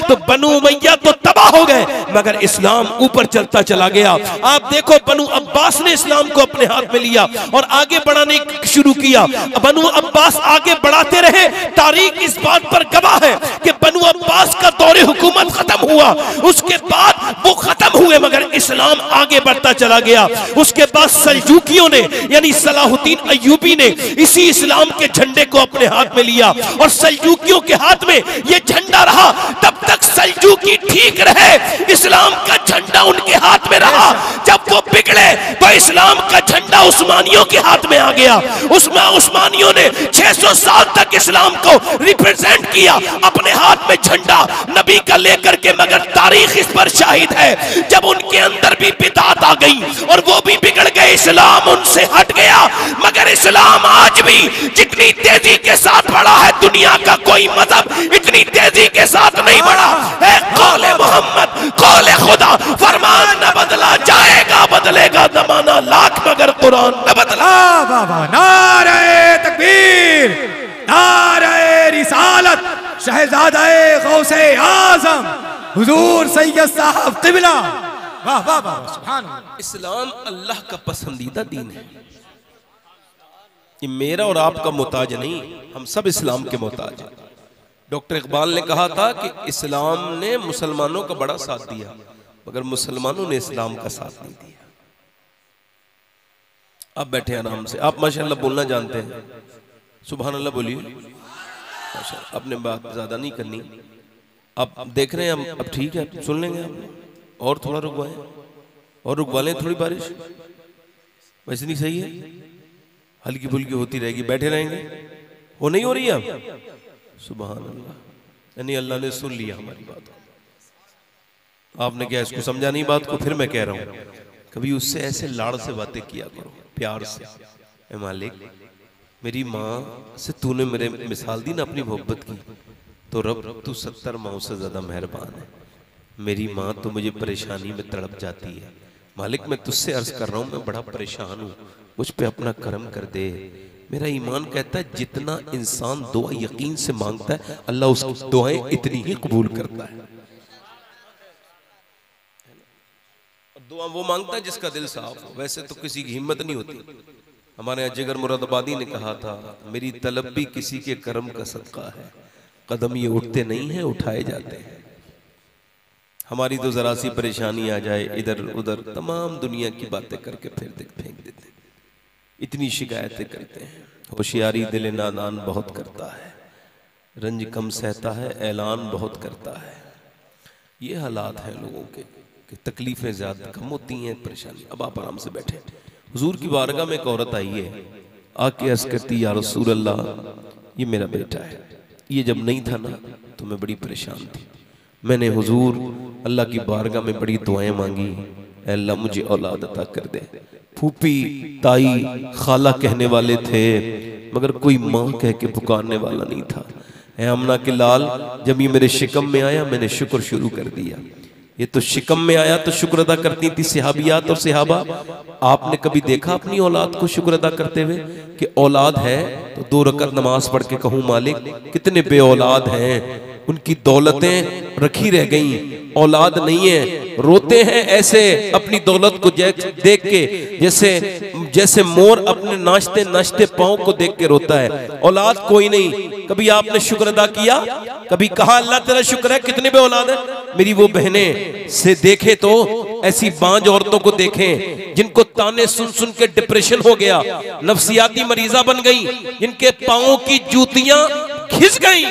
तो बनु उमैया तो तबाह हो गए, मगर इस्लाम ऊपर चलता चला गया। आप देखो बनु अब्बास ने इस्लाम को अपने हाथ में लिया और आगे बढ़ाने शुरू किया। बनु अब्बास आगे बढ़ाते रहे। तारीख इस बात पर गवाह है कि बनु अब्बास का दौरे हुकूमत खत्म हुआ, उसके बाद वो खत्म हुए मगर इस्लाम आगे बढ़ता चला गया। उसके बाद सल्जूकियों ने यानी सलाहुद्दीन अय्यूबी ने इसी इस्लाम के झंडे को अपने हाथ में लिया और सल्जूकियों के हाथ में ये झंडा रहा। तब तक सल्जूकी ठीक रहे, इस्लाम का झंडा उनके हाथ में रहा। जब वो बिगड़े तो इस्लाम का झंडा उस्मानियों के हाथ में आ गया। उस्मानियों ने 600 साल तक इस्लाम को रिप्रेजेंट किया अपने हाथ में झंडा नबी का लेकर के, मगर तारीख इस पर शाहिद है जब उनके अंदर भी बिदात आ गई और वो भी बिगड़ गए, इस्लाम उनसे हट गया। मगर इस्लाम आज भी जितनी तेजी के साथ बढ़ा है, दुनिया का कोई मजहब इतनी तेजी के साथ नहीं बढ़ा है। कौले मोहम्मद, कौले खुदा, फरमान न बदला जाएगा, बदलेगा जमाना लाख मगर कुरान न बदला। बाबा नारे तकबीर, नारे रिसालत, शहजादे गौसे आजम हुजूर सैयद साहब क़िबला। वाह वाह वाह, सुभान अल्लाह। इस्लाम अल्लाह का पसंदीदा दीन है। ये मेरा और आपका मोहताज नहीं, हम सब इस्लाम के मोहताज हैं। डॉक्टर इकबाल ने कहा था कि इस्लाम ने मुसलमानों का बड़ा साथ दिया मगर मुसलमानों ने इस्लाम का साथ नहीं दिया। आप बैठे आराम से, आप माशाअल्लाह बोलना जानते हैं, सुभान अल्लाह बोलिए। माशाअल्लाह, अपने बात ज्यादा नहीं करनी। आप देख रहे हैं हम, अब ठीक है, सुन लेंगे आप। और थोड़ा रुकवाएं और रुकवा लें थोड़ी बारिश, वैसे नहीं सही है, हल्की फुल्की होती रहेगी, बैठे रहेंगे। वो नहीं हो रही है, सुभान अल्लाह, यानी अल्लाह ने सुन लिया हमारी बात। आपने क्या इसको समझा नहीं बात को, फिर मैं कह रहा हूं कभी उससे ऐसे लाड़ से बातें किया करो, प्यार से। ए मालिक, मेरी माँ से तूने मेरे मिसाल दी ना अपनी मोहब्बत की, तो रब तू 70 माओं से ज्यादा मेहरबान है। मेरी माँ तो मुझे परेशानी में तड़प जाती है। मालिक मैं तुझसे अर्ज कर रहा हूँ, मैं बड़ा परेशान हूँ, मुझ पे अपना करम कर दे। मेरा ईमान कहता है जितना इंसान दुआ यकीन से मांगता है, अल्लाह उसकी दुआएं इतनी ही कबूल करता है। दुआ वो मांगता है जिसका दिल साफ हो, वैसे तो किसी की हिम्मत नहीं होती। हमारे यहाँ जिगर मुरादाबादी ने कहा था, मेरी तलब भी किसी के करम का सदका है, कदम ये उठते नहीं है उठाए जाते हैं। हमारी तो जरा सी परेशानी आ जाए, इधर उधर तमाम दुनिया की बातें करके फिर फेंक देते हैं, इतनी शिकायतें करते हैं। होशियारी दिल नादान बहुत करता है, रंज कम सहता है, ऐलान बहुत करता है। ये हालात हैं लोगों के कि तकलीफें ज्यादा कम होती हैं, परेशानी। अब आप आराम से बैठे। हुजूर की बारगाह में एक औरत आई है, आके अर्ज करती, या रसूल अल्लाह, ये मेरा बेटा है, ये जब नहीं था ना तो मैं बड़ी परेशान थी। मैंने हुजूर अल्लाह की बारगाह में बड़ी दुआएं मांगी, अल्लाह मुझे औलाद अता कर दे। फूफी, ताई, खाला कहने वाले थे मगर कोई माँ कह के पुकारने वाला नहीं था। ऐ अमना के लाल, जब ये मेरे शिकम में आया मैंने शुक्र शुरू कर दिया। ये तो शिकम में आया तो शुक्र अदा करती थी सहाबियात और सहाबा। आपने कभी देखा अपनी औलाद को शुक्र अदा करते हुए कि औलाद है तो 2 रकअत नमाज पढ़ के कहूँ मालिक कितने बे औलाद हैं, उनकी दौलतें रखी रह गई, औलाद नहीं है, रोते हैं ऐसे अपनी दौलत को देख के जैसे मोर अपने नाचते नाचते पाँव को देख के रोता है। औलाद कोई नहीं। कभी आपने शुक्र अदा किया? कभी कहा अल्लाह तेरा शुक्र है कितने बे औलाद है? मेरी वो बहनें से देखे तो ऐसी बांझ औरतों को देखें जिनको ताने सुन सुन के डिप्रेशन हो गया, नफ्सियाती मरीजा बन गई, जिनके पाँव की जूतियां घिस गई।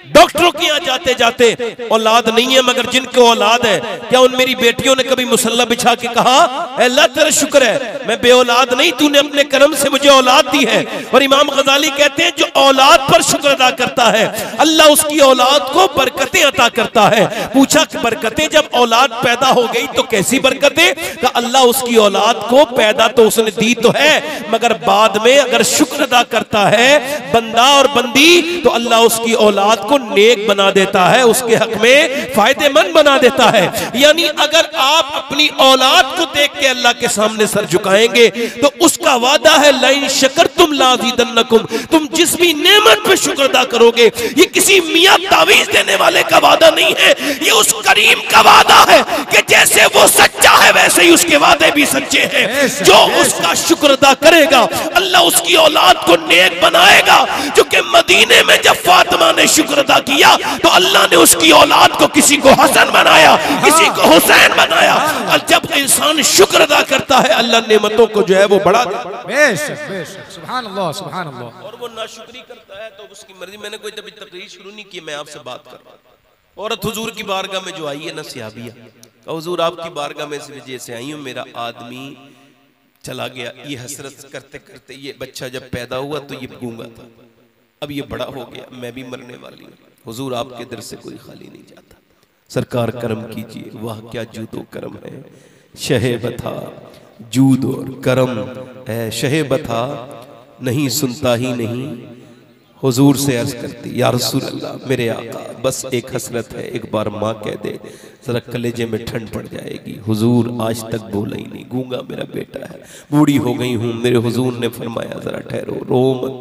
डॉक्टरों के यहाँ जाते जाते औलाद नहीं है मगर जिनको औलाद है, क्या उन मेरी बेटियों ने कभी मुसल्ला बिछा के कहा अल्लाह तेरा शुक्र है मैं बे औलाद नहीं, तूने अपने करम से मुझे औलाद दी है। और इमाम गजाली कहते हैं जो औलाद पर शुक्र अदा करता है अल्लाह उसकी औलाद को बरकतें अता करता है। पूछा कि बरकतें जब औलाद पैदा हो गई तो कैसी बरकतें? का अल्लाह उसकी औलाद को पैदा तो उसने दी तो है मगर बाद में अगर शुक्र अदा करता है बंदा और बंदी तो अल्लाह उसकी औलाद को नेक बना देता है, उसके हक में फायदेमंद बना देता है। यानी अगर आप अपनी औलाद को देख के अल्लाह के सामने सर झुकाएं खाएंगे तो उसका वादा है लाइन शकर तुम लाज़ीदन्नकुम, तुम जिस भी नेमत पे शुक्र अदा करोगे, ये किसी मियां तावीज देने वाले का वादा नहीं है, ये उस करीम का वादा है कि जैसे वो सच्चा है वैसे ही उसके वादे भी सच्चे हैं। जो उसका शुक्र अदा करेगा अल्लाह उसकी औलाद को नेक बनाएगा। क्योंकि मदीने में जब फातिमा ने शुक्र अदा किया तो अल्लाह ने उसकी औलाद को किसी को हसन बनाया, किसी को हुसैन बनाया। और जब इंसान शुक्र अदा करता है अल्लाह नेमतों को जो है वो बढ़ा देता है। बेशक बेशक, सुभान अल्लाह सुभान अल्लाह। और वो नाशुक्री करता है तो उसकी मर्जी। मैंने कोई तभी तकरीर शुरू नहीं की, मैं आपसे बात कर रहा हूं। औरत हुजूर की बारगाह में जो आई है ना सियाबिया, हुजूर आपकी बारगाह में इस वजह से आई हूं, मेरा आदमी चला गया। ये हसरत करते करते ये बच्चा जब पैदा हुआ तो ये गूंगा था, अब ये बड़ा हो गया, मैं भी मरने वाली हूँ। हुजूर आपके दर से कोई खाली नहीं जाता, सरकार करम कीजिए। वाह क्या जूदो करम है, शहे बथा जूद और करम है। शहे बथा नहीं सुनता ही नहीं, हुजूर से अर्ज करती या रसूल अल्लाह मेरे आका बस एक हसरत है, एक बार माँ कह दे जरा कलेजे में ठंड पड़ जाएगी। हुजूर आज तक बोला ही नहीं, गूंगा मेरा बेटा है, बूढ़ी हो गई हूँ। मेरे हुजूर ने फरमाया जरा ठहरो, रो मत।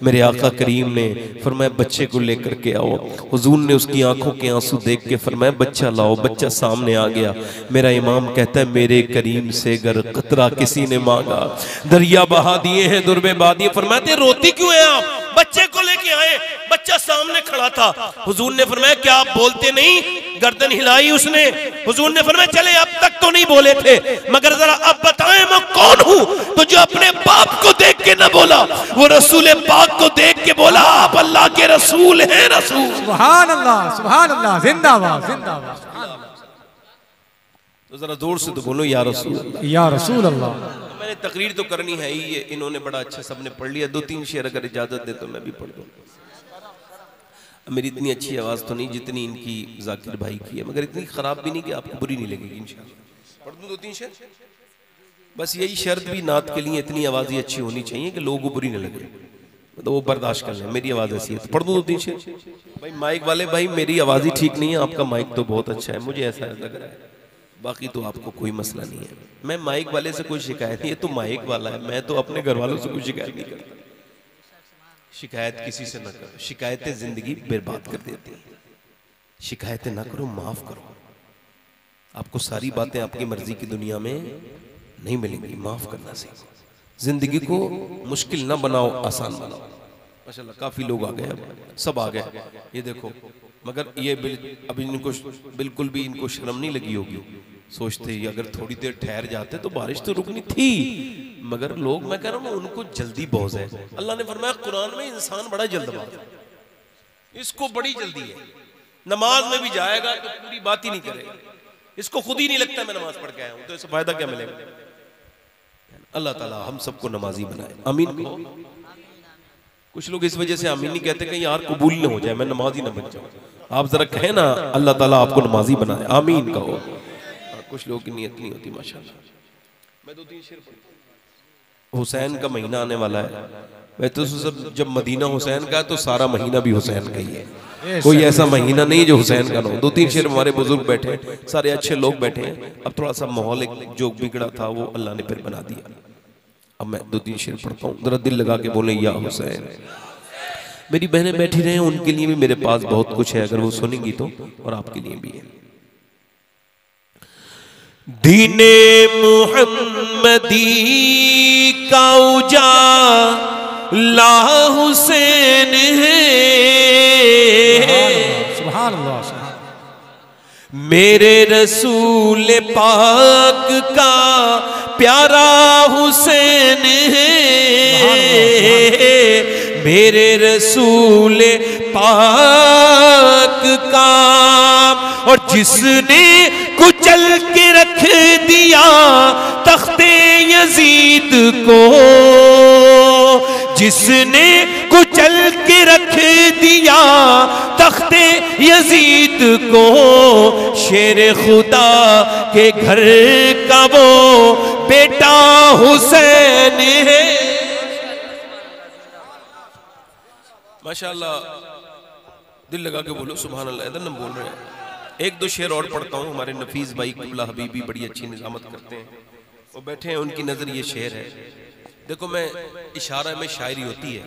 मेरे आका करीम ने फरमाया बच्चे को लेकर के आओ। हुजूर ने उसकी आंखों के आंसू देख के फरमाया बच्चा लाओ। बच्चा सामने आ गया। मेरा इमाम कहता है मेरे करीम से गर कतरा किसी ने मांगा, दरिया बहा दिए हैं दुर्बे बहा दिए। फरमाते रोती क्यों है आप? बच्चे को लेके आए, बच्चा सामने खड़ा था। हुजूर ने फरमाया क्या आप बोलते नहीं? गर्दन हिलाई उसने। हुजूर ने फरमाया चले अब तक तो नहीं बोले थे, मगर जरा अब बताएं मैं कौन हूं? तो जो अपने बाप को देख के न बोला वो रसूल पाक को देख के बोला आप अल्लाह के रसूल हैं। रसूल सुभान अल्लाह, जिंदाबाद जिंदाबाद। तो जरा जोर से तो बोलो या रसूल अल्लाह, या रसूल अल्लाह। मैंने तकरीर तो करनी है ही, ये इन्होंने बड़ा अच्छा सबने पढ़ लिया। 2-3 शेर अगर इजाजत दे तो मैं भी पढ़ दूं। मेरी इतनी अच्छी आवाज तो नहीं जितनी इनकी जाकिर भाई की है, मगर इतनी खराब भी नहीं कि आपको बुरी नहीं लगेगी इंशाअल्लाह। पढ़ दूं 2-3 शेर? बस यही शर्त भी नात के लिए इतनी आवाज ही अच्छी होनी चाहिए कि लोगों को बुरी न लगे, तो वो बर्दाश्त कर लें। मेरी आवाज ऐसी है तो पढ़ दूं 2-3 शेर? भाई माइक वाले भाई मेरी आवाज ही ठीक नहीं है, आपका माइक तो बहुत अच्छा है, मुझे ऐसा लग रहा है। बाकी तो आपको कोई मसला नहीं है। मैं माइक वाले से कोई शिकायत नहीं है, तो माइक वाला है, मैं तो अपने घर वालों से कोई शिकायत नहीं करता। शिकायत किसी से ना करो, शिकायतें जिंदगी बर्बाद कर देती हैं। शिकायतें ना करो, माफ करो। आपको सारी बातें आपकी मर्जी की दुनिया में नहीं मिलेंगी, माफ करना सीखो। जिंदगी को मुश्किल ना बनाओ, आसान बनाओ। माशाल्लाह काफी लोग आ गए, अब सब आ गए, ये देखो। मगर ये अभी इनको बिल्कुल भी इनको शर्म नहीं लगी होगी, सोचते ही अगर थोड़ी देर ठहर जाते तो बारिश तो रुकनी थी। मगर लोग, मैं कह रहा हूँ उनको जल्दी बहुत है। अल्लाह ने फरमाया कुरान में इंसान बड़ा जल्दबाज है, इसको बड़ी जल्दी है। नमाज में भी जाएगा तो पूरी बात ही नहीं करेगा, इसको खुद ही नहीं लगता मैं नमाज पढ़ के आया हूं, तो इससे फायदा क्या मिलेगा? अल्लाह ताला हम सबको नमाजी बनाए, आमीन कहो। कुछ लोग इस वजह से आमीन नहीं कहते कि यार कबूल न हो जाए, मैं नमाजी ना बन जाऊं। आप जरा कहें ना अल्लाह ताला आपको नमाजी बनाए, आमीन कहो। कुछ लोगों की नीयत नहीं होती माशाल्लाह। मैं 2-3 शेर पढ़। हुसैन का महीना आने वाला है। मैं तो सब जब मदीना हुसैन का है तो सारा महीना भी हुसैन का ही है, कोई ऐसा महीना नहीं जो हुसैन का ना हो। 2-3 शेर हमारे बुजुर्ग बैठे, सारे अच्छे लोग बैठे हैं। अब थोड़ा सा माहौल एक जो बिगड़ा था वो अल्लाह ने फिर बना दिया। अब मैं 2-3 शेर पढ़ता हूँ, जरा दिल लगा के बोले या हुसैन। मेरी बहनें बैठी रहे, उनके लिए भी मेरे पास बहुत कुछ है, अगर वो सुनेंगी तो, और आपके लिए भी है। दीने मुहम्मदी का उजाला हुसैन है, सुभान अल्लाह। मेरे रसूल पाक का प्यारा हुसैन है, मेरे रसूल पाक का। और जिसने कुचल के रख दिया तख्ते यजीद को, जिसने कुचल के रख दिया तख्ते यजीद को, शेर खुदा के घर का वो बेटा हुसैन है। माशाल्लाह, दिल लगा के बोलो सुभान अल्लाह। इधर हम बोल रहे हैं। 1-2 शेर और पढ़ता हूँ। हमारे नफीस भाई किबला हबीबी बड़ी अच्छी निजामत करते हैं, वो बैठे हैं, उनकी नजर ये शेर है। देखो मैं इशारा में शायरी होती है,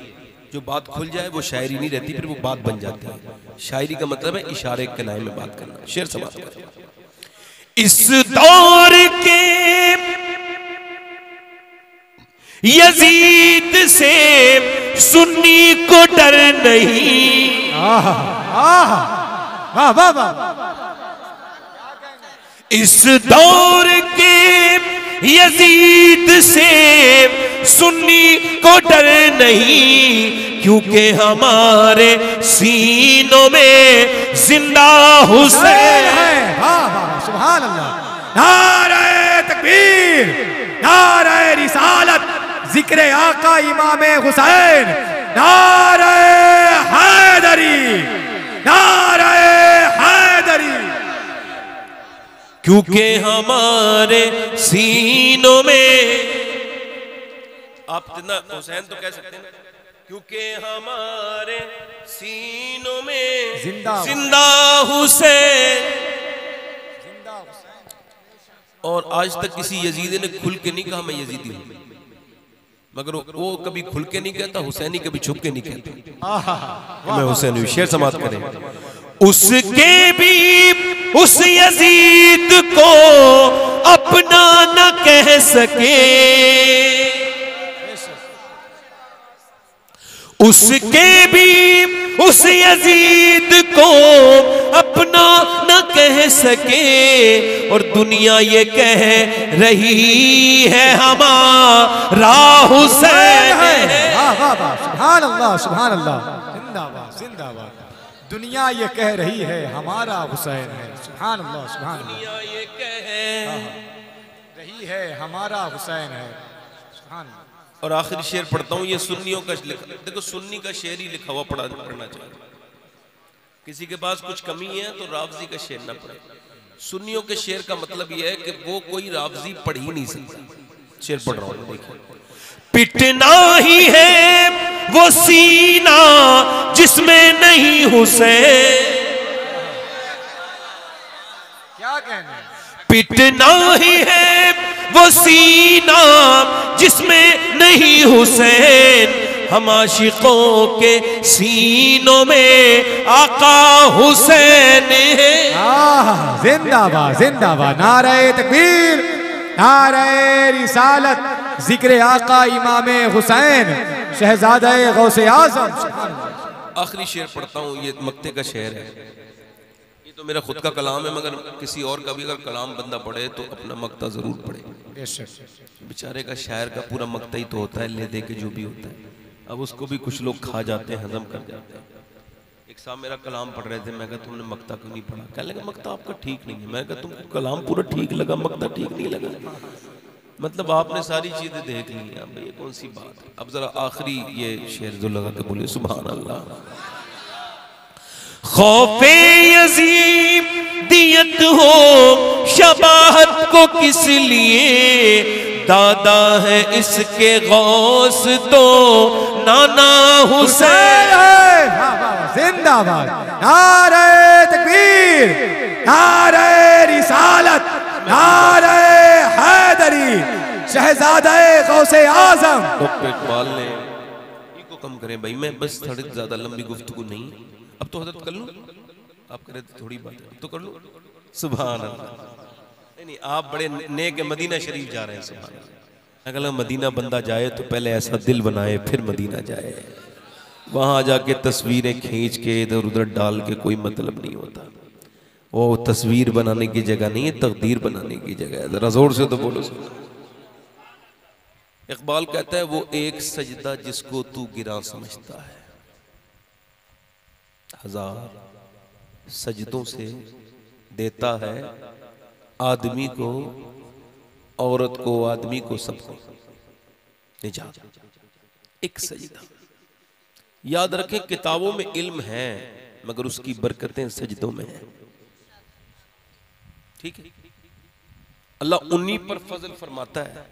जो बात खुल जाए वो शायरी नहीं रहती, फिर वो बात बन जाती है। शायरी का मतलब है इशारे कनाए में बात करना। शेर समाप्त करें। इस दौर के यजीद से सुन्नी को डर नहीं। इस दौर के यजीद से सुन्नी को डर नहीं, क्योंकि हमारे सीनों में जिंदा हुसैन है। सुभान अल्लाह। नारे तकबीर, नारे रिसालत, जिक्र आका इमाम हुसैन, नारे हैदरी, नारे हैदरी। क्योंकि हमारे सीनों में, आप जितना हुसैन तो कह सकते हैं ना, क्योंकि हमारे सीनों में जिंदा हुसैन। और आज तक किसी यजीदी ने खुल के नहीं कहा मैं यजीदी हूं, मगर वो कभी खुल के नहीं कहता, हुसैनी कभी छुप के नहीं कहता मैं हुसैन हूं। शेर समाप्त करें। उसके भी उस यजीद को अपना न कह सके, उसके भी उस यजीद को अपना न कह सके, और दुनिया ये कह रही है हमारा हुसैन है। सुभान अल्लाह, सुभान अल्लाह। जिंदाबाद, जिंदाबाद। दुनिया ये कह रही है हमारा हुसैन है। सुभान अल्लाह, सुभान अल्लाह। दुनिया ये कह रही है हमारा हुसैन है। सुभान अल्लाह। और आखिरी शेर पढ़ता हूँ, ये सुन्नियों का लिखा। देखो सुन्नी का शेर ही लिखा हुआ पढ़ना चाहिए। किसी के पास कुछ कमी है तो रावजी का शेर ना पढ़े। सुन्नियों के शेर का मतलब यह है कि वो कोई रावजी पढ़ ही नहीं सकता। शेर पढ़ रहा हूँ, देखिए। पिटना ही है वो सीना जिसमें नहीं हुसैन, क्या कहना, पिटना ही है वो सीना जिसमें नहीं हुसैन, हम आशिकों के सीनों में आका हुसैन है। जिंदाबाद, जिंदाबाद। नारे तकबीर, नारे रिसालत, जिक्र आका इमाम हुसैन, शहजादे गौसे आज़म। आखिरी शेर पढ़ता हूँ, ये मक्ते का शेर है। ये तो मेरा खुद का कलाम है, मगर किसी और का भी अगर कलाम बंदा पढ़े तो अपना मक्ता जरूर पढ़े। बेचारे का शायर का पूरा मक्ता ही तो होता है, ले दे के जो भी होता है। अब उसको भी कुछ लोग खा जाते हैं, हजम कर जाते हैं। एक साहब मेरा कलाम पढ़ रहे थे, मैं कहा तुमने मक्ता क्यों नहीं पढ़ा? कहने लगा मक्ता आपका ठीक नहीं है। मैं कहा तुमको कलाम पूरा ठीक लगा, मक्ता ठीक नहीं लगा? मतलब आपने सारी चीजें देख ली हैं, अब ये कौन सी बात है? अब जरा आखिरी ये शेर जो लगा के बोलिए सुभान अल्लाह। खौफे यजीदियत हो शबाहत को किस लिए, दादा है इसके गौस तो नाना हुसैन। जिंदाबाद। नारे तकबीर, नारे रिसालत, नारे हैदरी, शहजादे गौसे आज़म। डॉक्टर इकबाल ने को कम करें भाई, मैं बस थोड़ी ज्यादा लंबी गुफ्तगू नहीं। अब तो हजरत कर लूं, आप कह रहे थे थोड़ी बात है तो कर लूं। सुभान अल्लाह। नहीं, आप बड़े नेक मदीना शरीफ जा रहे हैं। सुभान अल्लाह। अगर मदीना बंदा जाए तो पहले ऐसा दिल बनाए, फिर मदीना जाए। वहां जाके तस्वीरें खींच के इधर उधर डाल के कोई मतलब नहीं होता। वो तस्वीर बनाने की जगह नहीं है, तकदीर बनाने की जगह है। जरा जोर से तो बोलो। इकबाल कहता है वो एक सजदा जिसको तू गिरा समझता है, हजार सजदों से देता है आदमी को, औरत को, आदमी को, सबको निजात। एक सजदा। याद रखें किताबों में इल्म है मगर उसकी बरकतें सजदों में है। ठीक है। अल्लाह उन्हीं पर फजल फरमाता है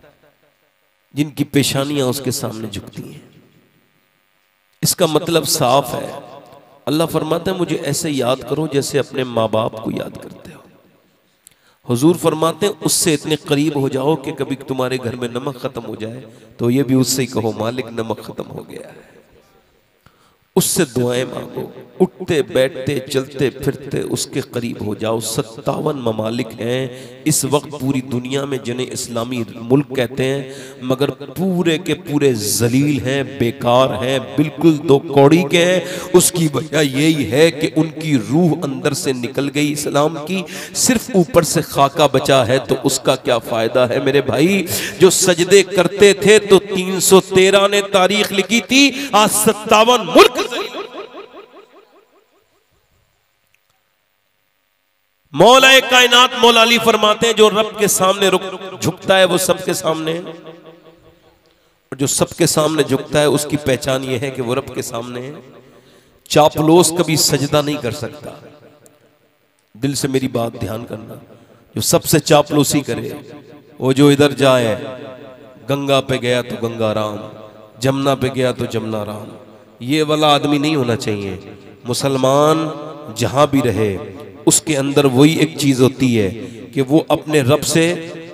जिनकी पेशानियां उसके सामने झुकती हैं। इसका मतलब साफ है। अल्लाह फरमाता है मुझे ऐसे याद करो जैसे अपने माँ बाप को याद करते हो। हुजूर फरमाते हैं उससे इतने करीब हो जाओ कि कभी तुम्हारे घर में नमक खत्म हो जाए तो ये भी उससे ही कहो मालिक नमक खत्म हो गया है। उससे दुआएं मांगो, उठते बैठते चलते फिरते उसके करीब हो जाओ। 57 ममालिक हैं इस वक्त पूरी दुनिया में जिन्हें इस्लामी मुल्क कहते हैं, मगर पूरे के पूरे जलील हैं, बेकार हैं, बिल्कुल दो कौड़ी के हैं। उसकी वजह यही है कि उनकी रूह अंदर से निकल गई इस्लाम की, सिर्फ ऊपर से खाका बचा है, तो उसका क्या फायदा है मेरे भाई। जो सजदे करते थे तो 313 ने तारीख लिखी थी, आज 57 मुल्क। मौलाए कायनात मौला अली फरमाते हैं जो रब के सामने झुकता है वो सबके सामने है, और जो सबके सामने झुकता है उसकी पहचान ये है कि वो रब के सामने है। चापलोस कभी सजदा नहीं कर सकता। दिल से मेरी बात ध्यान करना, जो सबसे चापलोसी करे, वो जो इधर जाए, गंगा पे गया तो गंगा राम, जमुना पे गया तो जमुना राम, ये वाला आदमी नहीं होना चाहिए। मुसलमान जहां भी रहे उसके अंदर वही एक चीज होती है कि वो अपने रब से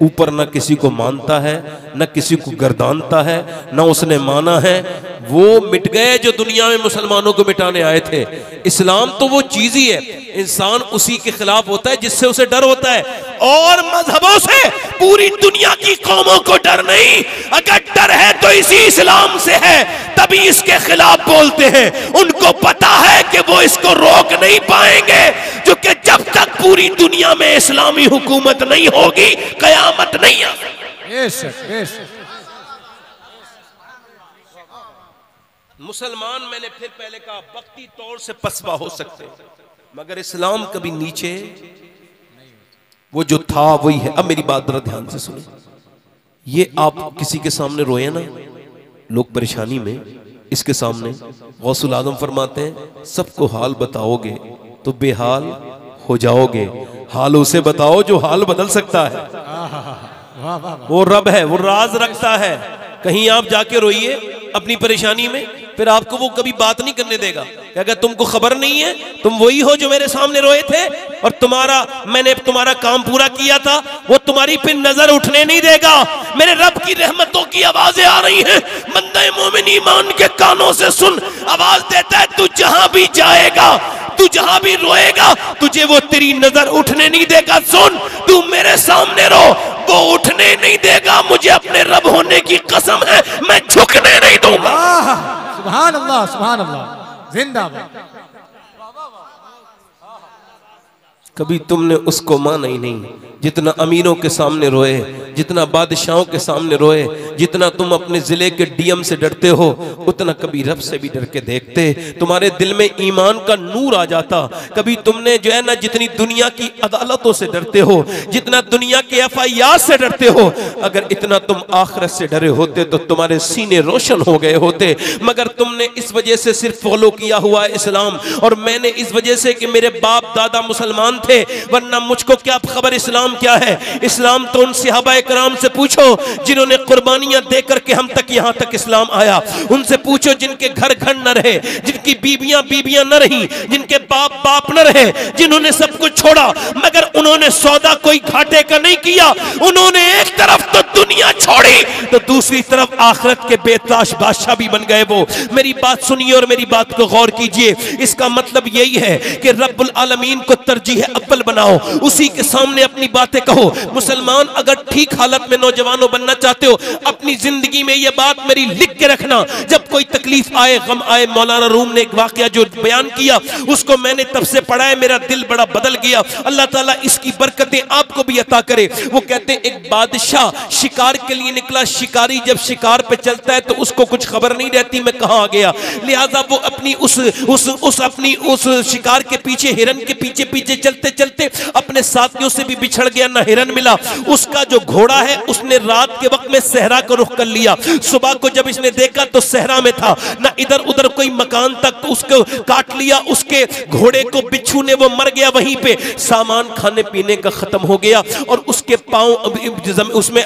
ऊपर न किसी को मानता है, न किसी को गर्दानता है, न उसने माना है। वो मिट गए जो दुनिया में मुसलमानों को मिटाने आए थे। इस्लाम तो वो चीज ही है, इंसान उसी के खिलाफ होता है जिससे उसे डर होता है, और मजहबों से पूरी दुनिया की कौमों को डर नहीं। अगर डर है तो इसी इस्लाम से है, तभी इसके खिलाफ बोलते हैं। उनको पता है कि वो इसको रोक नहीं पाएंगे, क्योंकि जब तक पूरी दुनिया में इस्लामी हुकूमत नहीं होगी कयामत नहीं आ सकती। मुसलमान, मैंने फिर पहले कहा, वक्ती तौर से पसबा हो सकते हैं, मगर इस्लाम कभी नीचे, वो जो था वही है। अब मेरी बात जरा ध्यान से सुने। ये आप किसी के सामने रोए ना, लोग परेशानी में, इसके सामने गौसुल आजम फरमाते हैं सबको हाल बताओगे तो बेहाल हो जाओगे। हाल उसे बताओ जो हाल बदल सकता है। वो रब है, वो राज रखता है। कहीं आप जाके रोइए अपनी परेशानी में, फिर आपको वो कभी बात नहीं करने देगा। अगर तुमको खबर नहीं है, तुम वही हो जो मेरे सामने रोए थे, और मैंने तुम्हारा काम पूरा किया था, वो तुम्हारी फिर नजर उठने नहीं देगा। मेरे रब की रहमतों की आवाजें आ रही हैं। बंदे मोमिन ईमान के कानों से सुन, आवाज देता है तू जहां भी जाएगा, तू जहां भी रोएगा, तुझे वो तेरी नजर उठने नहीं देगा। सुन, तू मेरे सामने रो, वो उठने नहीं देगा। मुझे अपने रब होने की कसम है, मैं झुकने नहीं दूंगा। सुभान अल्लाह, सुभान अल्लाह, जिंदाबाद। कभी तुमने उसको माना ही नहीं, जितना अमीरों के सामने रोए, जितना बादशाहों के सामने रोए, जितना तुम अपने जिले के डीएम से डरते हो, उतना कभी रब से भी डर के देखते, तुम्हारे दिल में ईमान का नूर आ जाता। कभी तुमने जो है ना, जितनी दुनिया की अदालतों से डरते हो, जितना दुनिया के FIR से डरते हो, अगर इतना तुम आखिरत से डरे होते तो तुम्हारे सीने रोशन हो गए होते। मगर तुमने इस वजह से सिर्फ फॉलो किया हुआ इस्लाम, और मैंने इस वजह से कि मेरे बाप दादा मुसलमान थे, वरना मुझको क्या खबर इस्लाम क्या है। इस्लाम तो उन सहाबा कराम से पूछो जिन्होंने कुर्बानियां दे करके हम तक यहां तक इस्लाम आया। उनसे पूछो जिनके घर घर न रहे, जिनकी बीबियां न रही, जिनके बाप न रहे, जिन्होंने सब कुछ छोड़ा, मगर उन्होंने सौदा कोई घाटे का नहीं किया। उन्होंने एक तरफ तो दुनिया छोड़ी, तो दूसरी तरफ आखिरत के बेताश बादशाह भी बन गए। वो मेरी बात सुनिए और मेरी बात को गौर कीजिए। इसका मतलब यही है कि रब्बुल आलमीन को तरजीह अव्वल बनाओ, उसी के सामने अपनी बातें कहो। मुसलमान, अगर ठीक हालत में नौजवानों बनना चाहते हो, अपनी जिंदगी में यह बात मेरी लिख के रखना। जब कोई तकलीफ आए, गम आए, मौलाना रूम ने एक वाकया जो बयान किया, उसको मैंने तब से पढ़ा है, मेरा दिल बड़ा बदल गया। अल्लाह ताला इसकी बरकतें आपको भी अता करे। वो कहते हैं एक बादशाह शिकार के लिए निकला। शिकारी जब शिकार पे चलता है तो उसको कुछ खबर नहीं रहती मैं कहां आ गया, लिहाजा वो अपनी उस शिकार के पीछे, हिरन के पीछे पीछे चलते चलते अपने साथियों से भी बिछड़ गया, ना हिरन मिला। उसका जो घोड़ा घोड़ा है उसने रात के वक्त में सहरा को रुख कर लिया। सुबह को जब इसने देखा तो सहरा में था, ना इधर उधर कोई मकान तक, तो उसको काट लिया। उसके घोड़े को बिच्छू ने, वो मर गया वहीं पे। सामान खाने पीने का खत्म हो गया और उसके पांव उसमें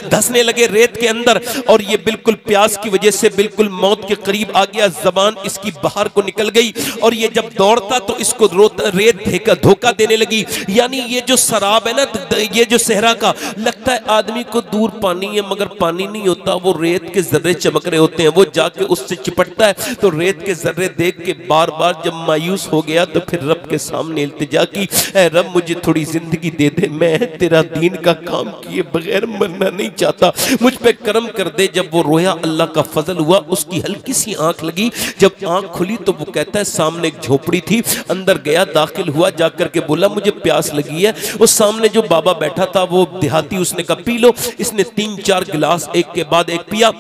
धंसने लगे रेत के अंदर, और ये बिल्कुल प्यास की वजह से बिल्कुल मौत के करीब आ गया। जबान इसकी बाहर को निकल गई और ये जब दौड़ता तो इसको रेत धोखा देने लगी। यानी ये जो शराब है ना, ये जो सहरा का, लगता है आदमी को दूर पानी है मगर पानी नहीं होता, वो रेत के जर्रे चमक रहे होते हैं। वो जाके उससे चिपटता है तो रेत के जर्रे देख के बार बार जब मायूस हो गया तो फिर रब के सामने इल्तिजा की, ऐ रब मुझे थोड़ी जिंदगी दे दे, मैं तेरा दीन का काम किए बगैर मरना नहीं चाहता, मुझ पे करम कर दे। जब वो रोया अल्लाह का फजल हुआ, उसकी हल्की सी आंख लगी। जब आंख खुली तो वो कहता है सामने एक झोपड़ी थी, अंदर गया, दाखिल हुआ, जाकर के बोला मुझे प्यास लगी है। उस सामने जो बाबा बैठा था वो देहाती, उसने कहा पी लो। इसने 3-4 गिलास एक के बाद एक पिया।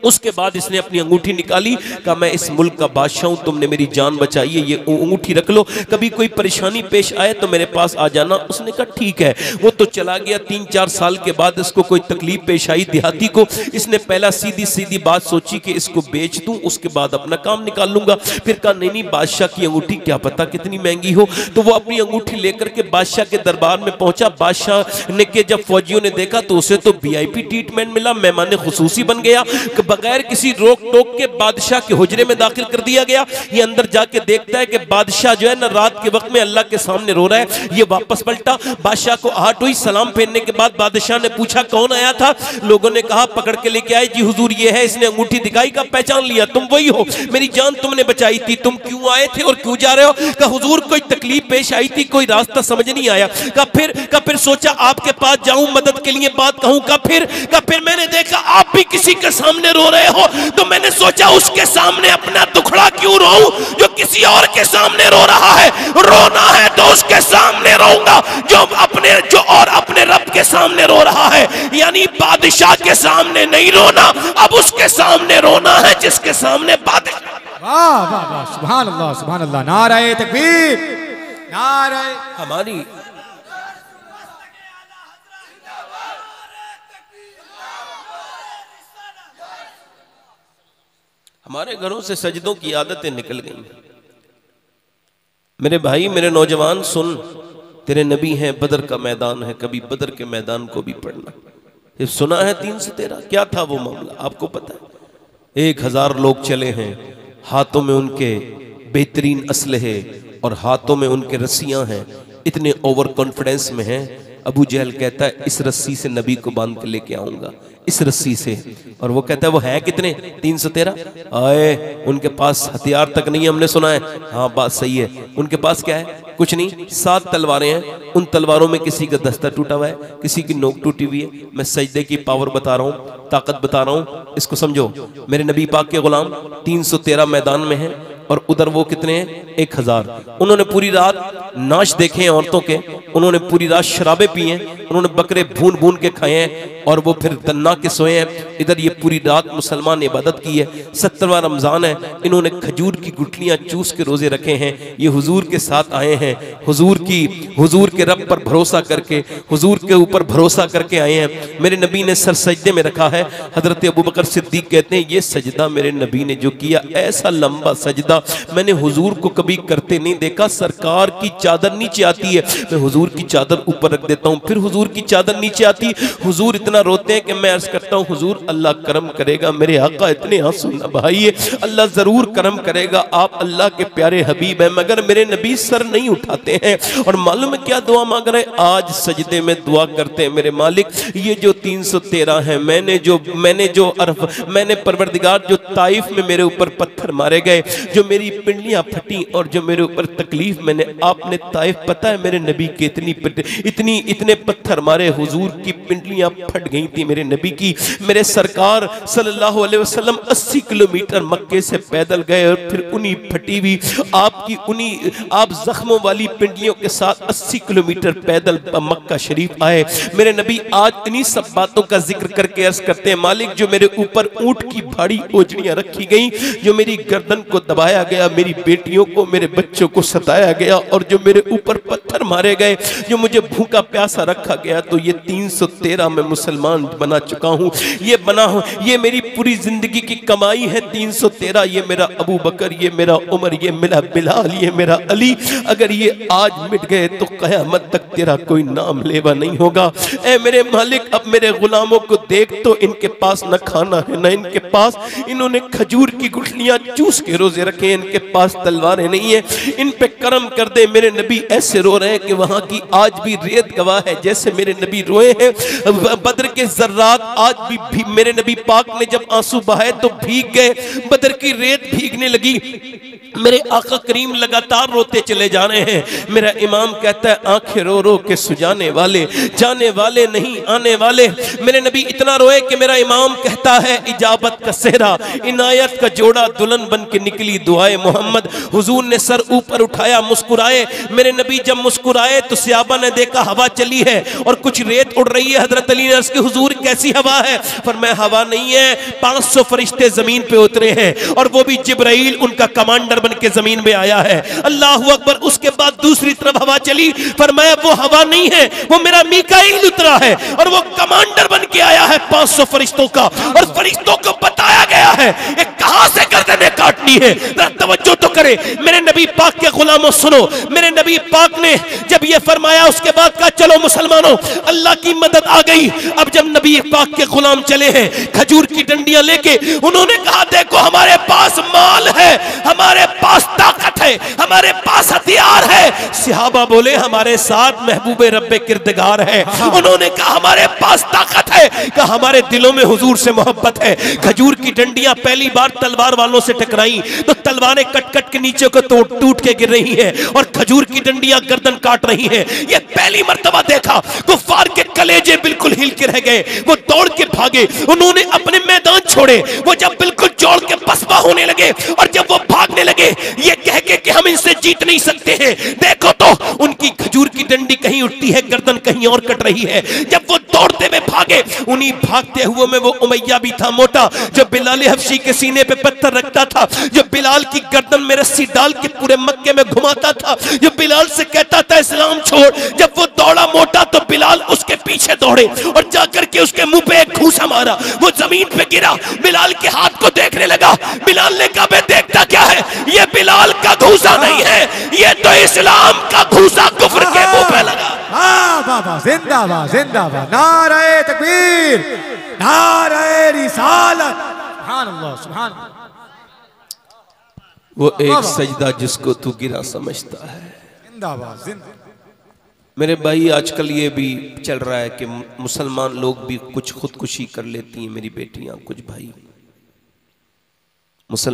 उसके बाद इसने अपनी अंगूठी निकाली, कहा मैं इस मुल्क का बादशाह हूं, तुमने मेरी जान बचाई है, ये अंगूठी रख लो, कभी कोई परेशानी पेश आए तो मेरे पास आ जाना। उसने कहा ठीक है। वो तो चला गया। 3-4 साल के बाद इसको कोई तकलीफ पेश आई देहाती को। इसने पहला सीधी सीधी बात सोची कि इसको बेच दूं, उसके बाद अपना काम निकाल लूंगा। फिर कहा नहीं, बादशाह की अंगूठी क्या पता कितनी महंगी हो। तो वो अपनी अंगूठी लेकर के बादशाह के दरबार में पहुंचा। बादशाह ने के जब फौजियों ने देखा तो उसे तो VIP ट्रीटमेंट मिला, मेहमान खुसूसी बन गया, कि बगैर किसी रोक टोक के बादशाह के हुजरे में दाखिल कर दिया गया। ये अंदर जाके देखता है कि बादशाह जो है ना रात के वक्त में अल्लाह के सामने रो रहा है। ये वापस पलटा, बादशाह को आहट हुई। सलाम फेरने के बाद बादशाह ने पूछा कौन आया था। लोगों ने कहा पकड़ के लेके आए जी हुजूर ये है। इसने अंगूठी दिखाई, का पहचान लिया, तुम वही हो, मेरी जान तुमने बचाई थी, तुम क्यों आए थे और क्यों जा रहे हो। का हुजूर कोई तकलीफ पेश आई थी, कोई रास्ता समझ नहीं आया। का फिर सोचा आपके पास जाऊं, मदद के लिए बात कहूं। का फिर मैंने देखा आप भी किसी के सामने रो रहे हो, तो मैंने सोचा उसके सामने अपना दुखड़ा क्यों रोऊं जो किसी और के सामने रो रहा है। रोना है तो उसके सामने रोऊंगा जो अपने रब के सामने रो रहा है। यानी बादशाह के सामने नहीं रोना, अब उसके सामने रोना है जिसके सामने बादशाह। वाह वाह वाह, सुभान अल्लाह सुभान अल्लाह, नारे तकबीर, नारे। हमारी हमारे घरों से सजदों की आदतें निकल गई। मेरे भाई, मेरे नौजवान सुन, तेरे नबी हैं, बदर का मैदान है, कभी बदर के मैदान को भी पढ़ना। ये सुना है 313, क्या था वो मामला आपको पता है। 1000 लोग चले हैं, हाथों में उनके बेहतरीन असलहे और हाथों में उनके रस्सियां हैं, इतने ओवर कॉन्फिडेंस में हैं। अबू जहल कहता है इस रस्सी से नबी को बांध के लेके आऊंगा, इस रस्सी से। और वो कहता है वो है कितने, 313। आए, उनके पास हथियार तक नहीं है, हमने सुना है। हाँ बात सही है, उनके पास क्या है, कुछ नहीं, 7 तलवारें हैं। उन तलवारों में किसी का दस्ता टूटा हुआ है, किसी की नोक टूटी हुई है। मैं सजदे की पावर बता रहा हूँ, ताकत बता रहा हूँ, इसको समझो। मेरे नबी पाक के गुलाम 313 मैदान में हैं और उधर वो कितने हैं, 1000। उन्होंने पूरी रात नाच देखे हैं औरतों के, उन्होंने पूरी रात शराबे पी हैं, उन्होंने बकरे भून भून के खाए हैं और वो फिर तन्ना के सोए हैं। इधर ये पूरी रात मुसलमान इबादत की है। 70वां रमजान है, इन्होंने खजूर की गुठलियां चूस के रोजे रखे हैं। ये हुजूर के साथ आए हैं, हुजूर के रब पर भरोसा करके, हुजूर के ऊपर भरोसा करके आए हैं। मेरे नबी ने सर सजदे में रखा है। हजरत अबू बकर सिद्दीक कहते हैं ये सजदा मेरे नबी ने जो किया, ऐसा लंबा सजदा मैंने हुजूर को कभी करते नहीं देखा। सरकार की चादर नीचे आती है, मैं हुजूर की चादर ऊपर रख देता हूँ, फिर हुजूर की चादर नीचे आती। हुजूर इतना रोते हैं कि मैं अर्ज करता हूँ हुजूर अल्लाह करम करेगा। मेरे आका इतने आंसू ना बहाइए, अल्लाह जरूर करम करेगा, आप अल्लाह के प्यारे हबीब हैं। मगर मेरे नबी सर नहीं उठाते हैं। और मालूम है क्या दुआ मांग रहे हैं, आज सजदे में दुआ करते हैं, मेरे मालिक ये जो 313 है, मैंने परवरदिगार जो ताइफ में मेरे ऊपर पत्थर मारे गए, जो मेरी पिंडलियां फटी और जो मेरे ऊपर तकलीफ मैंने, आपने ताइफ पता है मेरे नबी के इतने पत्थर मारे, हुजूर की पिंडलियां फट गई थी मेरे नबी की। मेरे सरकार सल्लल्लाहु अलैहि वसल्लम 80 किलोमीटर मक्के से पैदल गए और फिर उन्हीं फटी हुई आप जख्मों वाली पिंडलियों के साथ 80 किलोमीटर पैदल मक्का शरीफ आए। मेरे नबी आज इन्हीं सब बातों का जिक्र करके अर्ज करते हैं मालिक जो मेरे ऊपर ऊंट की भारी ओजड़ियां रखी गई, जो मेरी गर्दन को दबाया सताया गया, मेरी बेटियों को, मेरे बच्चों को सताया गया, और जो मेरे ऊपर पत्थर मारे गए, जो मुझे भूखा प्यासा रखा गया, तो ये 313 में मुसलमान बना चुका हूँ। ये बना हूँ, ये मेरी पूरी जिंदगी की कमाई है 313। ये मेरा अबू बकर, ये मेरा उमर, ये मेरा बिलाल, ये मेरा अली। अगर ये आज मिट गए तो क़यामत तक तेरा कोई नाम लेवा नहीं होगा। ऐ मेरे मालिक, अब मेरे गुलामों को देख तो इनके पास न खाना है, न इनके पास, इन्होंने खजूर की गुठलियां चूस के रोजे रखे, इनके पास तलवारें नहीं है, इन पे करम कर दे। मेरे नबी ऐसे रो रहे हैं कि वहां की आज भी रेत गवाह है, जैसे मेरे नबी रोए हैं। बदर के जर्रात आज भी मेरे नबी पाक ने जब आंसू बहाए तो भीग गए, बदर की रेत भीगने लगी। मेरे आका करीम लगातार रोते चले जा रहे हैं। मेरा इमाम कहता है आंखें रो रो के सुजाने वाले, जाने वाले नहीं आने वाले। मेरे नबी इतना रोए कि मेरा इमाम कहता है इजाबत का सेहरा, इनायत का जोड़ा, दुल्हन बन के निकली दुआए मोहम्मद। हुजूर ने सर ऊपर उठाया, मुस्कुराए। मेरे नबी जब मुस्कुराए तो सहाबा ने देखा हवा चली है और कुछ रेत उड़ रही है। हजरत अली ने अर्ज़ की हुजूर कैसी हवा है? फरमाया हवा नहीं है, 500 फरिश्ते जमीन पे उतरे हैं, और वो भी जिब्राइल उनका कमांडर बन के जमीन में आया है। अल्लाहु अकबर। उसके बाद दूसरी तरफ हवा चली, फरमाया वो हवा नहीं है, वो मेरा मीकाईल उतरा है, और वो कमांडर बन के आया है 500 फरिश्तों का, और फरिश्तों को बताया गया है एक कहां से गर्दनें काटनी है। तवज्जो तो करे मेरे नबी पाक के गुलामों, सुनो। मेरे नबी पाक ने जब ये फरमाया उसके बाद कहा चलो मुसलमानों, अल्लाह की मदद आ गई। अब जब नबी पाक के गुलाम चले हैं खजूर की डंडियां लेके, उन्होंने कहा देखो हमारे पास माल है, हमारे पास ताकत है, हमारे पास हथियार है। सहाबा बोले हमारे साथ महबूबे रब्बे किरदगार है। उन्होंने कहा हमारे पास ताकत है, कहा हमारे दिलों में हुजूर से मोहब्बत है। खजूर की डंडियां पहली बार तलवार वालों से टकराई तो तलवारें कट कट के नीचे को टूट के गिर रही हैं, और खजूर की डंडियां गर्दन काट रही हैं। ये पहली मर्तबा देखा। कुफ्फार के कलेजे बिल्कुल हिल के रह गए, वो दौड़ के भागे, उन्होंने अपने मैदान छोड़े। वो जब बिल्कुल जोड़ के पसपा होने लगे, और जब वो भागने लगे ये कह के कि हम इनसे जीत नहीं सकते हैं, देखो तो उनकी खजूर की डंडी कहीं उठती है, गर्दन कहीं और कट रही है। जब वो दौड़ते हुए भागे, उन्हीं भागते हुए में वो उमैया भी था मोटा, जो बिलाल हबशी के सीने पे पत्थर रखता था, जो बिलाल की गर्दन में रस्सी डाल के पूरे मक्के में घुमाता था, जो बिलाल से कहता था इस्लाम छोड़। जब वो दौड़ा मोटा तो बिलाल उसके पीछे दौड़े और जाकर के उसके मुंह पे एक घूसा मारा, वो जमीन पे गिरा। बिलाल के हाथ को देखने लगा। बिलाल ने कहा मैं देखता क्या है, ये बिलाल का घूसा नहीं है, ये तो इस्लाम का घूसा कुफ्र के मुंह पे लगा। बाबा जिंदाबाद जिंदाबाद, नारे तकबीर, नारे रिसालत, सुभान अल्लाह सुभान अल्लाह। वो एक सजदा जिसको तू गिरा समझता है। जिंदाबाद जिंदाबाद। मेरे भाई आजकल ये भी चल रहा है कि मुसलमान लोग भी कुछ खुदकुशी कर लेती हैं, मेरी बेटियां, कुछ भाई मुसलमान